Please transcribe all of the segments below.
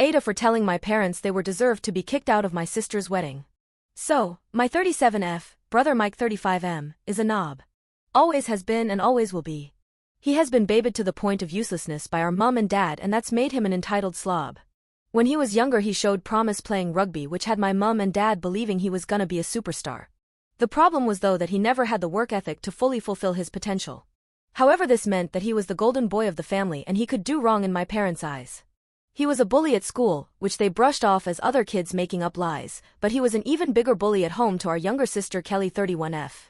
AITA for telling my parents they were deserved to be kicked out of my sister's wedding. So, my 37F, brother Mike 35M, is a knob. Always has been and always will be. He has been babied to the point of uselessness by our mom and dad, and that's made him an entitled slob. When he was younger he showed promise playing rugby, which had my mom and dad believing he was gonna be a superstar. The problem was though that he never had the work ethic to fully fulfill his potential. However, this meant that he was the golden boy of the family and he could do wrong in my parents' eyes. He was a bully at school, which they brushed off as other kids making up lies, but he was an even bigger bully at home to our younger sister Kelly 31F.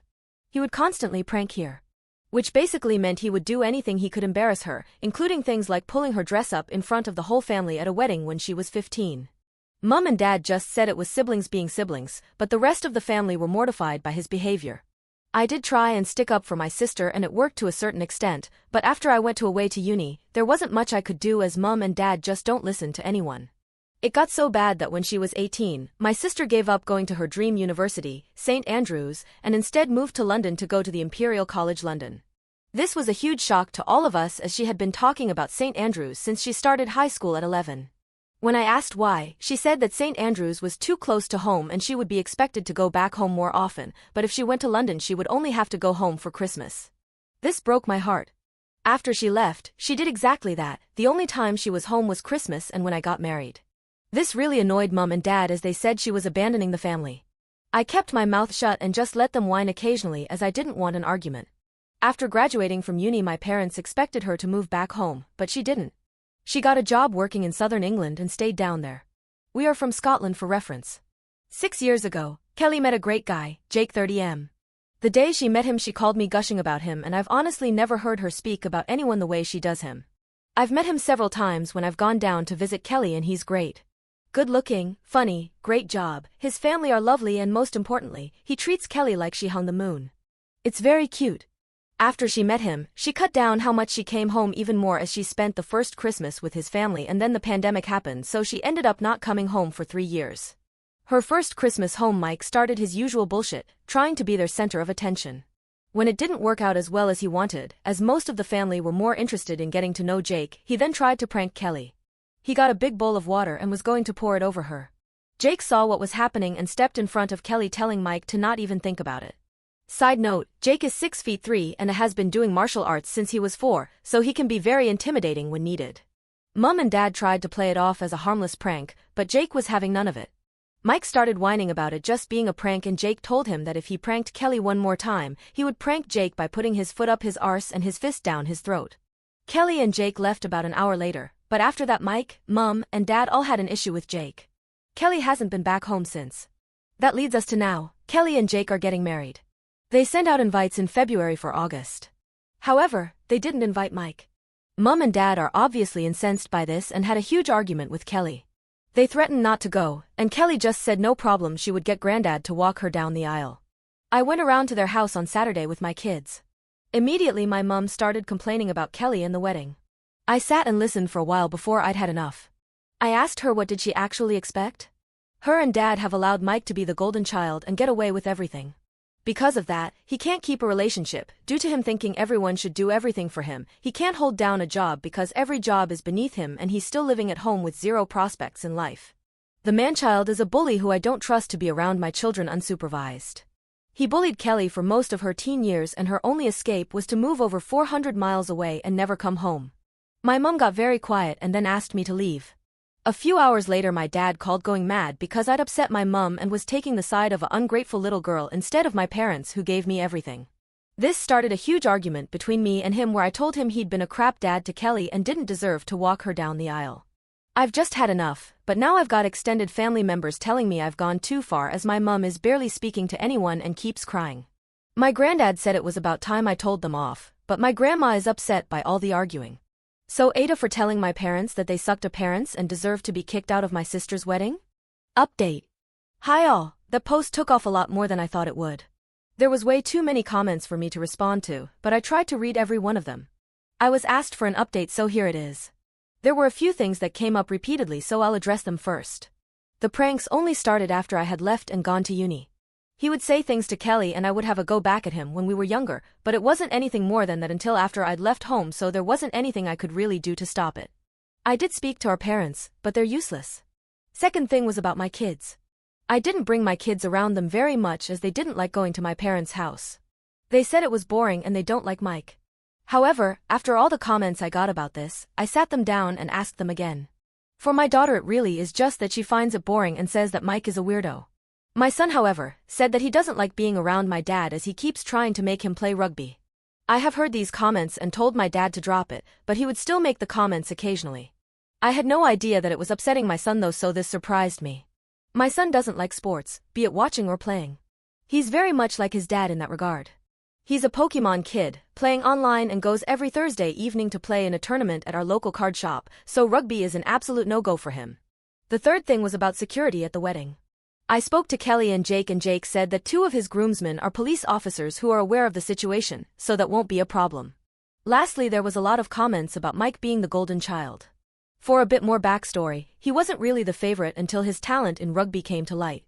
He would constantly prank her. Which basically meant he would do anything he could embarrass her, including things like pulling her dress up in front of the whole family at a wedding when she was 15. Mom and dad just said it was siblings being siblings, but the rest of the family were mortified by his behavior. I did try and stick up for my sister and it worked to a certain extent, but after I went away to uni, there wasn't much I could do as mom and dad just don't listen to anyone. It got so bad that when she was 18, my sister gave up going to her dream university, St. Andrews, and instead moved to London to go to the Imperial College London. This was a huge shock to all of us as she had been talking about St. Andrews since she started high school at 11. When I asked why, she said that St. Andrews was too close to home and she would be expected to go back home more often, but if she went to London she would only have to go home for Christmas. This broke my heart. After she left, she did exactly that. The only time she was home was Christmas and when I got married. This really annoyed mom and dad as they said she was abandoning the family. I kept my mouth shut and just let them whine occasionally as I didn't want an argument. After graduating from uni my parents expected her to move back home, but she didn't. She got a job working in southern England and stayed down there. We are from Scotland for reference. 6 years ago, Kelly met a great guy, Jake 30M. The day she met him she called me gushing about him and I've honestly never heard her speak about anyone the way she does him. I've met him several times when I've gone down to visit Kelly and he's great. Good looking, funny, great job, his family are lovely and most importantly, he treats Kelly like she hung the moon. It's very cute. After she met him, she cut down how much she came home even more as she spent the first Christmas with his family and then the pandemic happened so she ended up not coming home for 3 years. Her first Christmas home Mike started his usual bullshit, trying to be their center of attention. When it didn't work out as well as he wanted, as most of the family were more interested in getting to know Jake, he then tried to prank Kelly. He got a big bowl of water and was going to pour it over her. Jake saw what was happening and stepped in front of Kelly telling Mike to not even think about it. Side note, Jake is 6'3" and has been doing martial arts since he was 4, so he can be very intimidating when needed. Mom and dad tried to play it off as a harmless prank, but Jake was having none of it. Mike started whining about it just being a prank and Jake told him that if he pranked Kelly one more time, he would prank Jake by putting his foot up his arse and his fist down his throat. Kelly and Jake left about an hour later. But after that Mike, Mom, and Dad all had an issue with Jake. Kelly hasn't been back home since. That leads us to now, Kelly and Jake are getting married. They sent out invites in February for August. However, they didn't invite Mike. Mom and Dad are obviously incensed by this and had a huge argument with Kelly. They threatened not to go, and Kelly just said no problem she would get Granddad to walk her down the aisle. I went around to their house on Saturday with my kids. Immediately my mom started complaining about Kelly and the wedding. I sat and listened for a while before I'd had enough. I asked her what did she actually expect? Her and Dad have allowed Mike to be the golden child and get away with everything. Because of that, he can't keep a relationship, due to him thinking everyone should do everything for him. He can't hold down a job because every job is beneath him and he's still living at home with zero prospects in life. The man-child is a bully who I don't trust to be around my children unsupervised. He bullied Kelly for most of her teen years and her only escape was to move over 400 miles away and never come home. My mom got very quiet and then asked me to leave. A few hours later my dad called going mad because I'd upset my mom and was taking the side of an ungrateful little girl instead of my parents who gave me everything. This started a huge argument between me and him where I told him he'd been a crap dad to Kelly and didn't deserve to walk her down the aisle. I've just had enough, but now I've got extended family members telling me I've gone too far as my mom is barely speaking to anyone and keeps crying. My granddad said it was about time I told them off, but my grandma is upset by all the arguing. So AITA for telling my parents that they sucked at parents and deserved to be kicked out of my sister's wedding? Update. Hi all, that post took off a lot more than I thought it would. There was way too many comments for me to respond to, but I tried to read every one of them. I was asked for an update so here it is. There were a few things that came up repeatedly so I'll address them first. The pranks only started after I had left and gone to uni. He would say things to Kelly and I would have a go back at him when we were younger, but it wasn't anything more than that until after I'd left home so there wasn't anything I could really do to stop it. I did speak to our parents, but they're useless. Second thing was about my kids. I didn't bring my kids around them very much as they didn't like going to my parents' house. They said it was boring and they don't like Mike. However, after all the comments I got about this, I sat them down and asked them again. For my daughter it really is just that she finds it boring and says that Mike is a weirdo. My son, however, said that he doesn't like being around my dad as he keeps trying to make him play rugby. I have heard these comments and told my dad to drop it, but he would still make the comments occasionally. I had no idea that it was upsetting my son though, so this surprised me. My son doesn't like sports, be it watching or playing. He's very much like his dad in that regard. He's a Pokemon kid, playing online and goes every Thursday evening to play in a tournament at our local card shop, so rugby is an absolute no-go for him. The third thing was about security at the wedding. I spoke to Kelly and Jake said that 2 of his groomsmen are police officers who are aware of the situation, so that won't be a problem. Lastly, there was a lot of comments about Mike being the golden child. For a bit more backstory, he wasn't really the favorite until his talent in rugby came to light.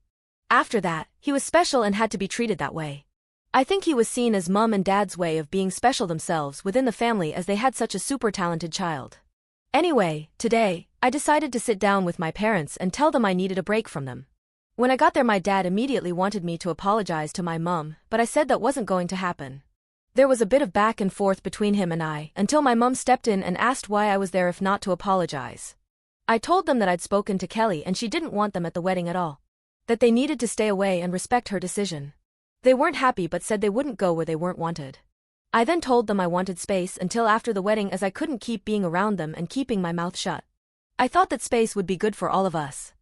After that, he was special and had to be treated that way. I think he was seen as mum and dad's way of being special themselves within the family as they had such a super talented child. Anyway, today, I decided to sit down with my parents and tell them I needed a break from them. When I got there, my dad immediately wanted me to apologize to my mum, but I said that wasn't going to happen. There was a bit of back and forth between him and I, until my mum stepped in and asked why I was there if not to apologize. I told them that I'd spoken to Kelly and she didn't want them at the wedding at all. That they needed to stay away and respect her decision. They weren't happy but said they wouldn't go where they weren't wanted. I then told them I wanted space until after the wedding as I couldn't keep being around them and keeping my mouth shut. I thought that space would be good for all of us.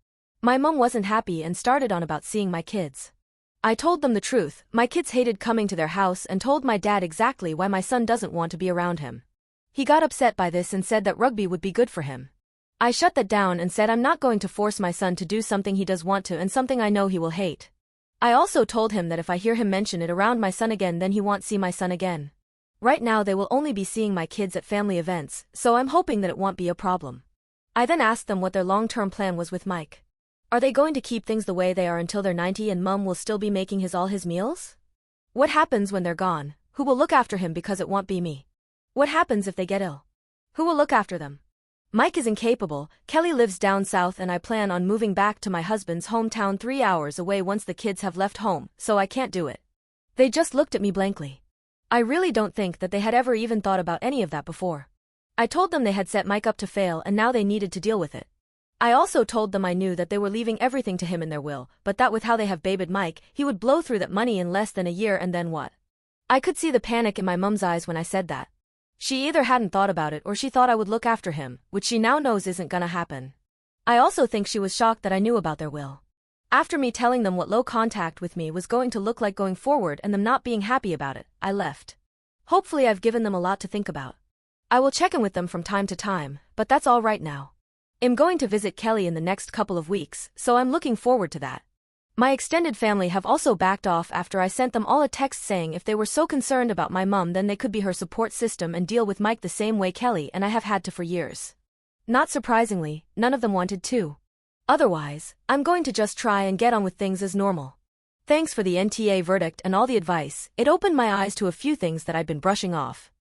My mum wasn't happy and started on about seeing my kids. I told them the truth, my kids hated coming to their house, and told my dad exactly why my son doesn't want to be around him. He got upset by this and said that rugby would be good for him. I shut that down and said I'm not going to force my son to do something he does want to and something I know he will hate. I also told him that if I hear him mention it around my son again then he won't see my son again. Right now they will only be seeing my kids at family events, so I'm hoping that it won't be a problem. I then asked them what their long-term plan was with Mike. Are they going to keep things the way they are until they're 90 and mum will still be making all his meals? What happens when they're gone? Who will look after him because it won't be me? What happens if they get ill? Who will look after them? Mike is incapable, Kelly lives down south and I plan on moving back to my husband's hometown 3 hours away once the kids have left home, so I can't do it. They just looked at me blankly. I really don't think that they had ever even thought about any of that before. I told them they had set Mike up to fail and now they needed to deal with it. I also told them I knew that they were leaving everything to him in their will, but that with how they have babied Mike, he would blow through that money in less than a year and then what? I could see the panic in my mum's eyes when I said that. She either hadn't thought about it or she thought I would look after him, which she now knows isn't gonna happen. I also think she was shocked that I knew about their will. After me telling them what low contact with me was going to look like going forward and them not being happy about it, I left. Hopefully I've given them a lot to think about. I will check in with them from time to time, but that's all right now. I'm going to visit Kelly in the next couple of weeks, so I'm looking forward to that. My extended family have also backed off after I sent them all a text saying if they were so concerned about my mum then they could be her support system and deal with Mike the same way Kelly and I have had to for years. Not surprisingly, none of them wanted to. Otherwise, I'm going to just try and get on with things as normal. Thanks for the NTA verdict and all the advice, it opened my eyes to a few things that I'd been brushing off.